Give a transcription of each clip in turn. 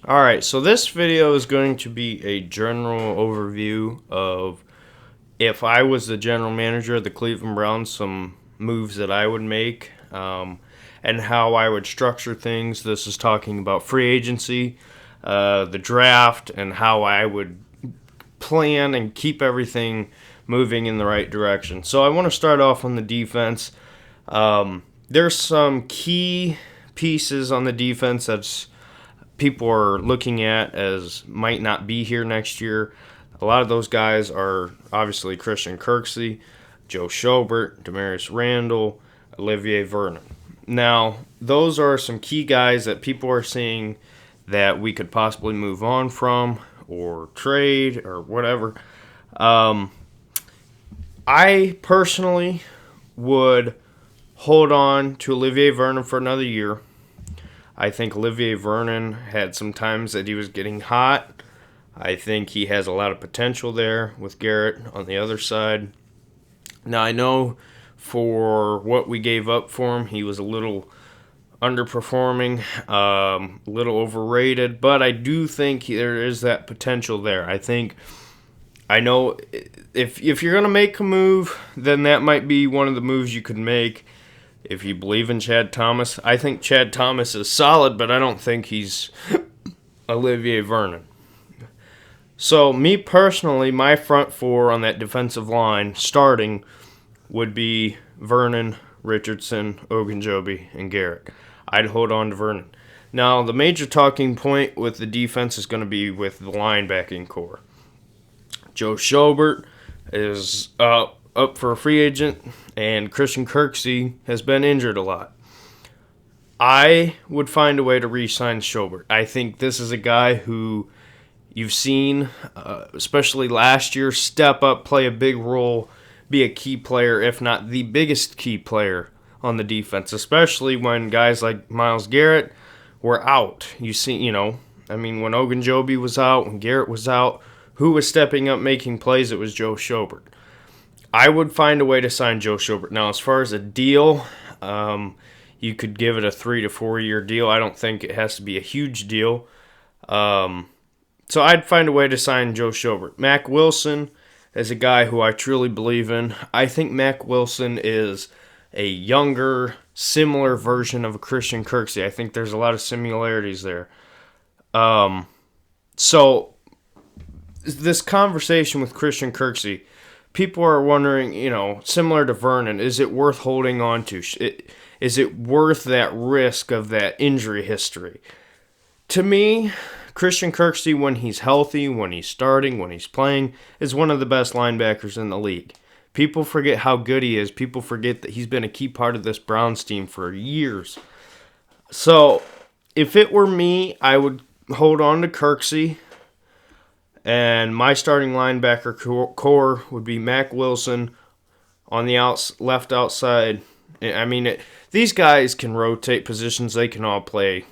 All right, so this video is going to be a general overview of if I was the general manager of the Cleveland Browns, some moves that I would make, and how I would structure things. This is talking about free agency, the draft, and how I would plan and keep everything moving in the right direction. So I want to start off on the defense. There's some key pieces on the defense that's people are looking at as might not be here next year. A lot of those guys are obviously Christian Kirksey, Joe Schobert, Demarius Randall, Olivier Vernon. Now, those are some key guys that people are seeing that we could possibly move on from or trade or whatever. Um, I personally would hold on to Olivier Vernon for another year. I think Olivier Vernon had some times that he was getting hot. I think he has a lot of potential there with Garrett on the other side. Now, I know for what we gave up for him, he was a little underperforming, a little overrated, but I do think there is that potential there. I know if you're going to make a move, then that might be one of the moves you could make. If you believe in Chad Thomas, I think Chad Thomas is solid, but I don't think he's Olivier Vernon. So, me personally, my front four on that defensive line starting would be Vernon, Richardson, Ogunjobi, and Garrett. I'd hold on to Vernon. Now, the major talking point with the defense is going to be with the linebacking core. Joe Schobert is up for a free agent, and Christian Kirksey has been injured a lot. I would find a way to re-sign Schobert. I think this is a guy who you've seen, especially last year, step up, play a big role, be a key player, if not the biggest key player on the defense, especially when guys like Myles Garrett were out. When Ogunjobi was out, when Garrett was out, who was stepping up making plays? It was Joe Schobert. I would find a way to sign Joe Schobert. Now, as far as a deal, you could give it a 3 to 4 year deal. I don't think it has to be a huge deal. So I'd find a way to sign Joe Schobert. Mack Wilson is a guy who I truly believe in. I think Mack Wilson is a younger, similar version of a Christian Kirksey. I think there's a lot of similarities there. So this conversation with Christian Kirksey, people are wondering, similar to Vernon, is it worth holding on to? Is it worth that risk of that injury history? To me, Christian Kirksey, when he's healthy, when he's starting, when he's playing, is one of the best linebackers in the league. People forget how good he is. People forget that he's been a key part of this Browns team for years. So, if it were me, I would hold on to Kirksey. And my starting linebacker core would be Mack Wilson on the left outside. These guys can rotate positions. They can all play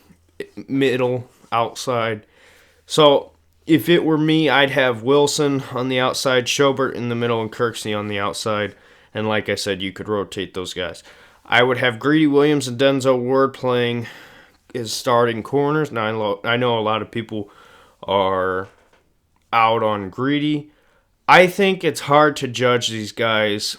middle, outside. So if it were me, I'd have Wilson on the outside, Schobert in the middle, and Kirksey on the outside. And like I said, you could rotate those guys. I would have Greedy Williams and Denzel Ward playing as starting corners. Now, I know a lot of people are out on Greedy. I think it's hard to judge these guys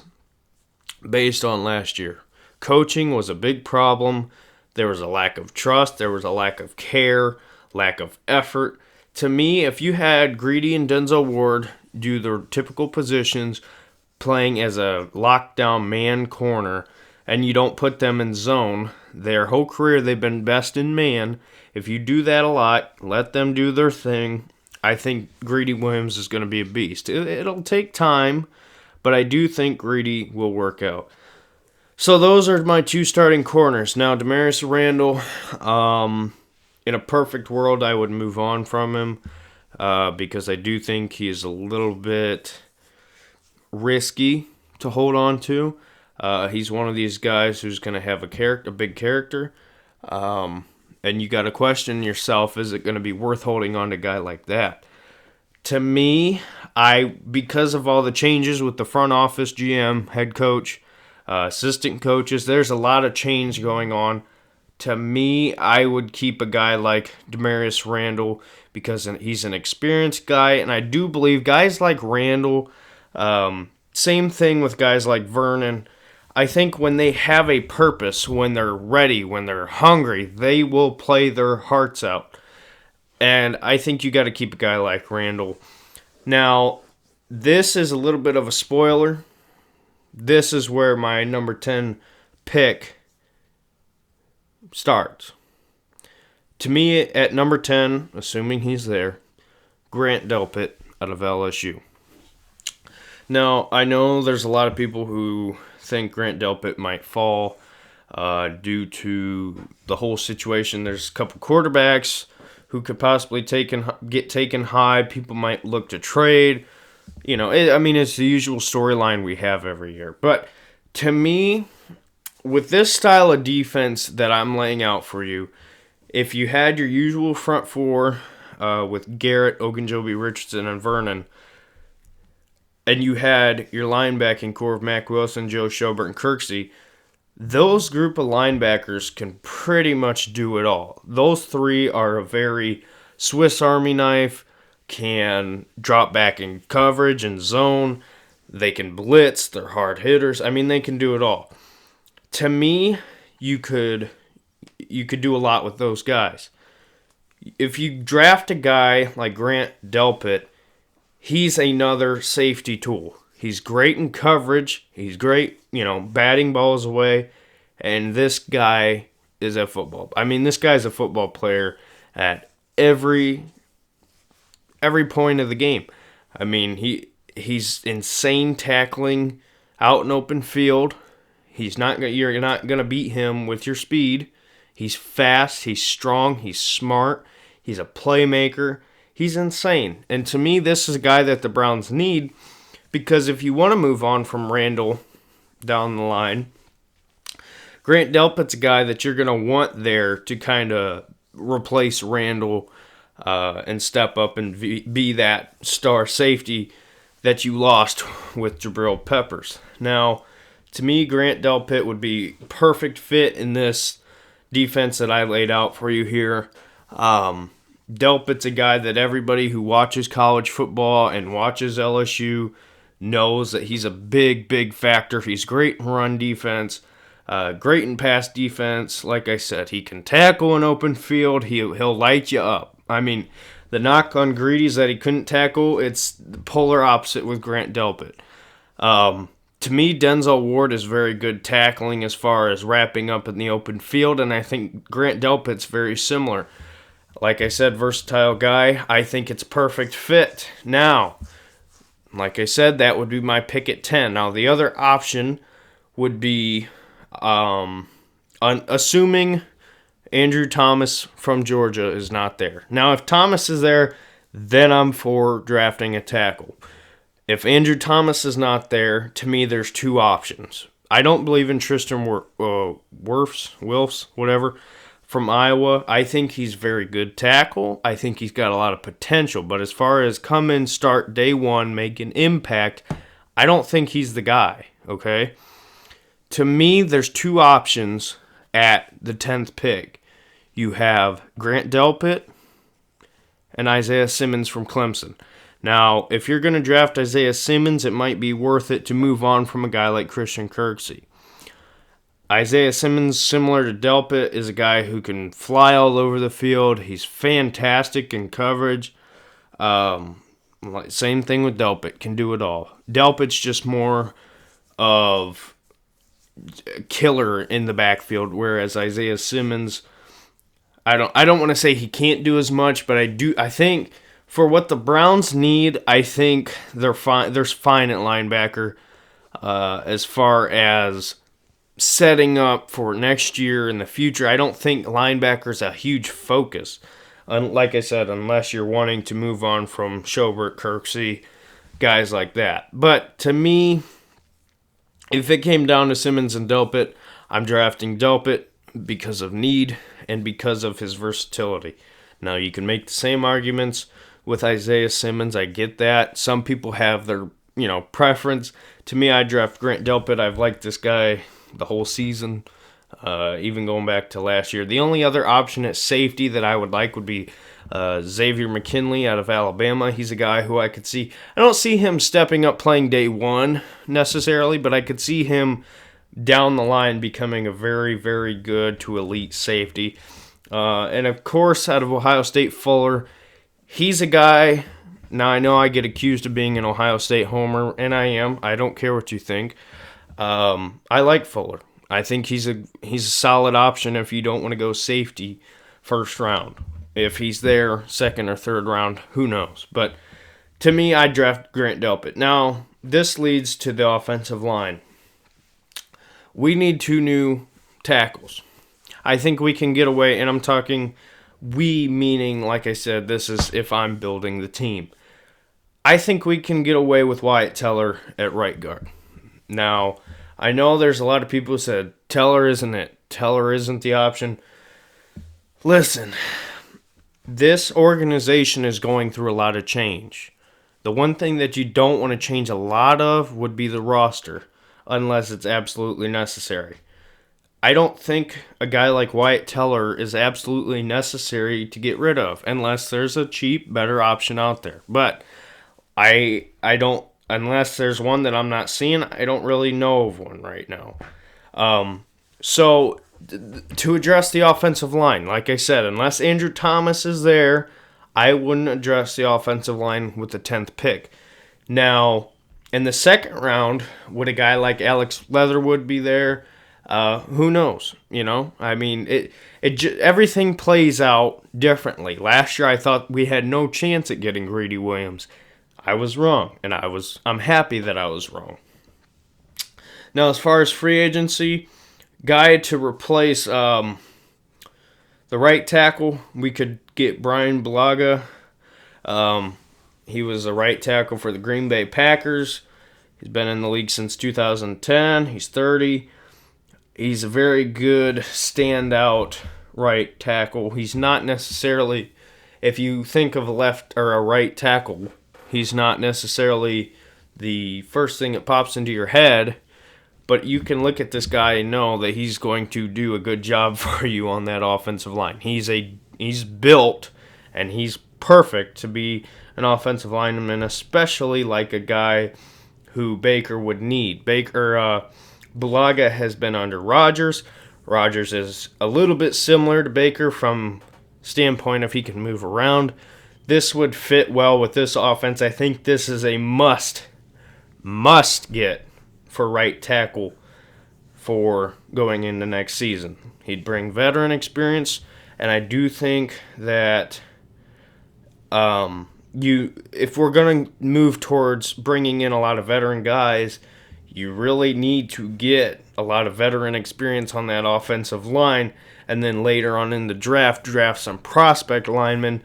based on last year. Coaching was a big problem. There was a lack of trust. There was a lack of care, lack of effort. To me, if you had Greedy and Denzel Ward do their typical positions, playing as a lockdown man corner, and you don't put them in zone, their whole career they've been best in man. If you do that a lot, let them do their thing, I think Greedy Williams is going to be a beast. It'll take time, but I do think Greedy will work out. So those are my two starting corners. Now, Demarius Randall, in a perfect world, I would move on from him because I do think he's a little bit risky to hold on to. He's one of these guys who's going to have a big character. And you got to question yourself, is it going to be worth holding on to a guy like that? To me, because of all the changes with the front office, GM, head coach, assistant coaches, there's a lot of change going on. To me, I would keep a guy like Demarius Randall because he's an experienced guy, and I do believe guys like Randall, same thing with guys like Vernon. I think when they have a purpose, when they're ready, when they're hungry, they will play their hearts out. And I think you got to keep a guy like Randall. Now, this is a little bit of a spoiler. This is where my number 10 pick starts. To me, at number 10, assuming he's there, Grant Delpit out of LSU. Now, I know there's a lot of people who think Grant Delpit might fall due to the whole situation. There's a couple quarterbacks who could possibly get taken high. People might look to trade. It's the usual storyline we have every year. But to me, with this style of defense that I'm laying out for you, if you had your usual front four with Garrett, Ogunjobi, Richardson, and Vernon, and you had your linebacking core of Mack Wilson, Joe Schobert, and Kirksey, those group of linebackers can pretty much do it all. Those three are a very Swiss Army knife, can drop back in coverage and zone. They can blitz. They're hard hitters. They can do it all. To me, you could do a lot with those guys. If you draft a guy like Grant Delpit, he's another safety tool. He's great in coverage. He's great, batting balls away. And this guy is a football. This guy's a football player at every point of the game. He's insane tackling out in open field. You're not gonna beat him with your speed. He's fast. He's strong. He's smart. He's a playmaker. He's insane. And to me, this is a guy that the Browns need, because if you want to move on from Randall down the line, Grant Delpit's a guy that you're going to want there to kind of replace Randall and step up and be that star safety that you lost with Jabril Peppers. Now, to me, Grant Delpit would be perfect fit in this defense that I laid out for you here. Delpit's a guy that everybody who watches college football and watches LSU knows that he's a big, big factor. He's great in run defense, great in pass defense. Like I said, he can tackle in open field. He'll light you up. The knock on Greedy's that he couldn't tackle. It's the polar opposite with Grant Delpit. To me, Denzel Ward is very good tackling as far as wrapping up in the open field, and I think Grant Delpit's very similar. Like I said, versatile guy. I think it's a perfect fit. Now, like I said, that would be my pick at 10. Now, the other option would be, assuming Andrew Thomas from Georgia is not there. Now, if Thomas is there, then I'm for drafting a tackle. If Andrew Thomas is not there, to me, there's two options. I don't believe in Tristan Wirfs, whatever, from Iowa. I think he's very good tackle. I think he's got a lot of potential. But as far as come in, start day one, make an impact, I don't think he's the guy, okay? To me, there's two options at the 10th pick. You have Grant Delpit and Isaiah Simmons from Clemson. Now, if you're going to draft Isaiah Simmons, it might be worth it to move on from a guy like Christian Kirksey. Isaiah Simmons, similar to Delpit, is a guy who can fly all over the field. He's fantastic in coverage. Same thing with Delpit, can do it all. Delpit's just more of a killer in the backfield, whereas Isaiah Simmons, I don't want to say he can't do as much, but I think for what the Browns need, I think there's fine at linebacker as far as setting up for next year in the future. I don't think linebacker's a huge focus. Like I said, unless you're wanting to move on from Schobert, Kirksey, guys like that. But to me, if it came down to Simmons and Delpit, I'm drafting Delpit because of need and because of his versatility. Now, you can make the same arguments with Isaiah Simmons. I get that. Some people have their, preference. To me, I draft Grant Delpit. I've liked this guy the whole season. even going back to last year. The only other option at safety that I would like would be Xavier McKinley out of Alabama. He's a guy who I could see. I don't see him stepping up playing day one necessarily, but I could see him down the line becoming a very, very good to elite safety. And of course, out of Ohio State, Fuller. He's a guy. Now I know I get accused of being an Ohio State homer, and I am. I don't care what you think. I like Fuller. I think he's a solid option if you don't want to go safety first round. If he's there second or third round, who knows? But to me, I'd draft Grant Delpit. Now, this leads to the offensive line. We need 2 new tackles. I think we can get away, and I'm talking we meaning, like I said, this is if I'm building the team. I think we can get away with Wyatt Teller at right guard. Now, I know there's a lot of people who said, Teller isn't it. Teller isn't the option. Listen, this organization is going through a lot of change. The one thing that you don't want to change a lot of would be the roster, unless it's absolutely necessary. I don't think a guy like Wyatt Teller is absolutely necessary to get rid of, unless there's a cheap, better option out there. But I don't, unless there's one that I'm not seeing, I don't really know of one right now. So to address the offensive line, like I said, unless Andrew Thomas is there, I wouldn't address the offensive line with the 10th pick. Now, in the second round, would a guy like Alex Leatherwood be there? Who knows? You know, I mean, everything plays out differently. Last year, I thought we had no chance at getting Greedy Williams. I was wrong, and I'm happy that I was wrong. Now, as far as free agency, guy to replace the right tackle, we could get Brian Bulaga. He was a right tackle for the Green Bay Packers. He's been in the league since 2010. He's 30. He's a very good standout right tackle. He's not necessarily, if you think of a left or a right tackle, he's not necessarily the first thing that pops into your head, but you can look at this guy and know that he's going to do a good job for you on that offensive line. He's built and he's perfect to be an offensive lineman, especially like a guy who Baker would need. Bulaga has been under Rodgers. Rodgers is a little bit similar to Baker from standpoint if he can move around. This would fit well with this offense. I think this is a must get for right tackle for going into next season. He'd bring veteran experience, and I do think that if we're going to move towards bringing in a lot of veteran guys, you really need to get a lot of veteran experience on that offensive line, and then later on in the draft some prospect linemen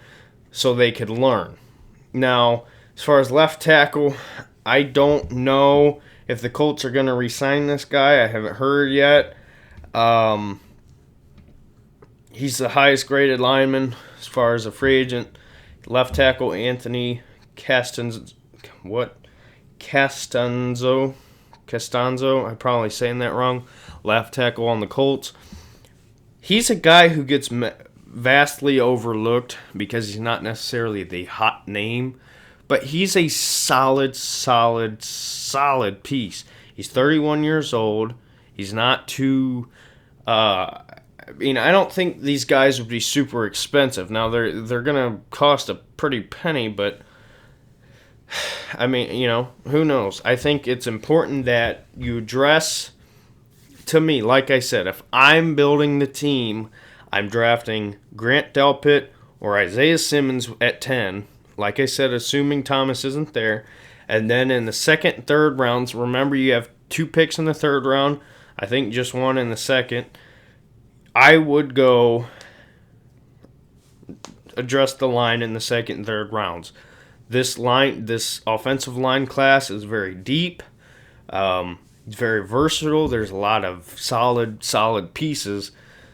so they could learn. Now, as far as left tackle, I don't know if the Colts are going to re-sign this guy. I haven't heard yet. He's the highest graded lineman as far as a free agent. Left tackle Anthony Castonzo, I'm probably saying that wrong. Left tackle on the Colts. He's a guy who gets vastly overlooked because he's not necessarily the hot name, but he's a solid piece. He's 31 years old. He's not too. I don't think these guys would be super expensive. Now they're gonna cost a pretty penny, but I mean, who knows? I think it's important that you address. To me, like I said, if I'm building the team, I'm drafting Grant Delpit or Isaiah Simmons at 10. Like I said, assuming Thomas isn't there. And then in the second and third rounds, remember you have 2 picks in the third round. I think just 1 in the second. I would go address the line in the second and third rounds. This offensive line class is very deep. It's very versatile. There's a lot of solid pieces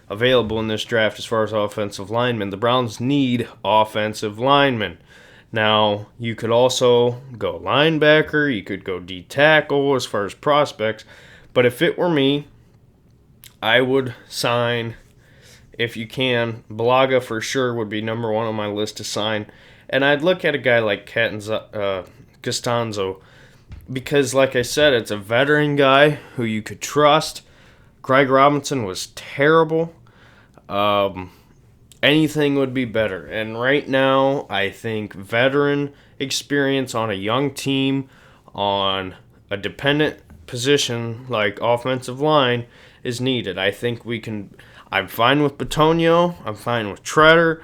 available in this draft as far as offensive linemen. The Browns need offensive linemen. Now, you could also go linebacker. You could go D tackle as far as prospects. But if it were me, I would sign, if you can, Blaga for sure would be number one on my list to sign. And I'd look at a guy like Costanzo because, like I said, it's a veteran guy who you could trust. Craig Robinson was terrible. Anything would be better. And right now, I think veteran experience on a young team on a dependent position like offensive line is needed. I think we can. I'm fine with Bitonio. I'm fine with Treader.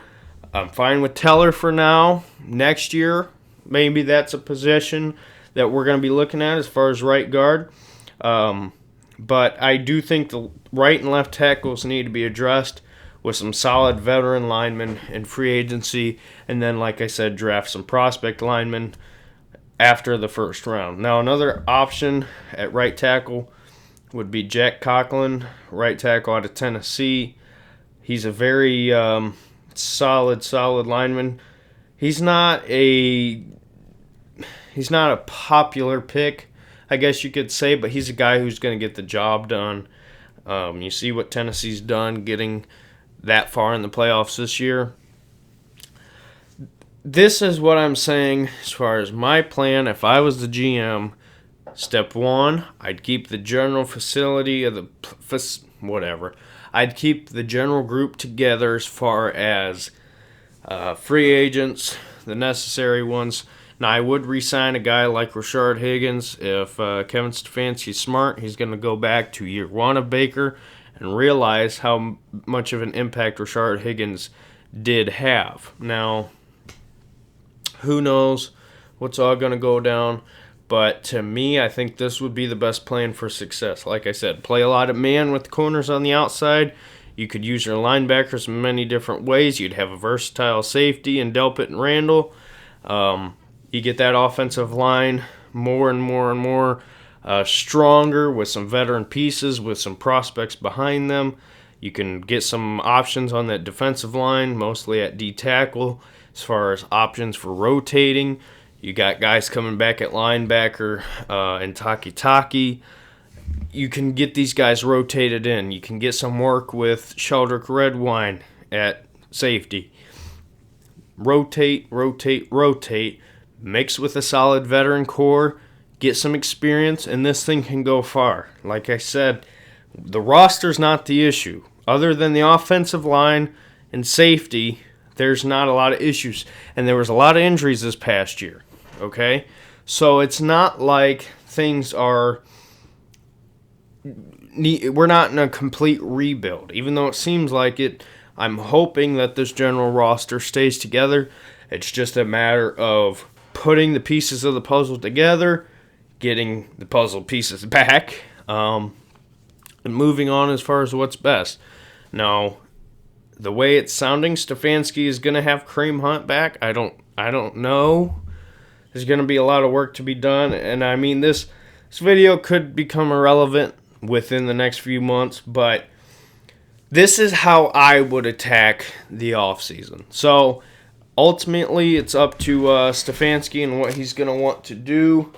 I'm fine with Teller for now. Next year, maybe that's a position that we're going to be looking at as far as right guard. But I do think the right and left tackles need to be addressed with some solid veteran linemen in free agency, and then, like I said, draft some prospect linemen after the first round. Now, another option at right tackle would be Jack Conklin, right tackle out of Tennessee. He's a very solid lineman. He's not a popular pick, I guess you could say, but he's a guy who's going to get the job done. You see what Tennessee's done getting that far in the playoffs this year. This is what I'm saying as far as my plan. If I was the GM, step one, I'd keep the general facility of the whatever. I'd keep the general group together as far as free agents, the necessary ones. Now, I would re-sign a guy like Rashard Higgins. If Kevin Stefanski's smart, he's going to go back to year one of Baker and realize how much of an impact Rashard Higgins did have. Now, who knows what's all going to go down, but to me, I think this would be the best plan for success. Like I said, play a lot of man with the corners on the outside. You could use your linebackers in many different ways. You'd have a versatile safety in Delpit and Randall. You get that offensive line more and more stronger with some veteran pieces, with some prospects behind them. You can get some options on that defensive line, mostly at D-tackle, as far as options for rotating. You got guys coming back at linebacker and Taki. You can get these guys rotated in. You can get some work with Sheldrick Redwine at safety. Rotate. Mix with a solid veteran core, get some experience, and this thing can go far. Like I said, the roster's not the issue. Other than the offensive line and safety, there's not a lot of issues. And there was a lot of injuries this past year, okay? So it's not like things are... We're not in a complete rebuild, even though it seems like it. I'm hoping that this general roster stays together. It's just a matter of putting the pieces of the puzzle together, getting the puzzle pieces back, and moving on as far as what's best. Now, the way it's sounding, Stefanski is going to have Kareem Hunt back. I don't know. There's going to be a lot of work to be done, and I mean this video could become irrelevant within the next few months, but this is how I would attack the offseason. So, ultimately, it's up to Stefanski and what he's going to want to do,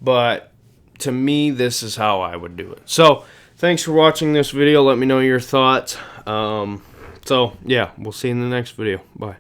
but to me, this is how I would do it. So, thanks for watching this video. Let me know your thoughts. So, yeah, we'll see you in the next video. Bye.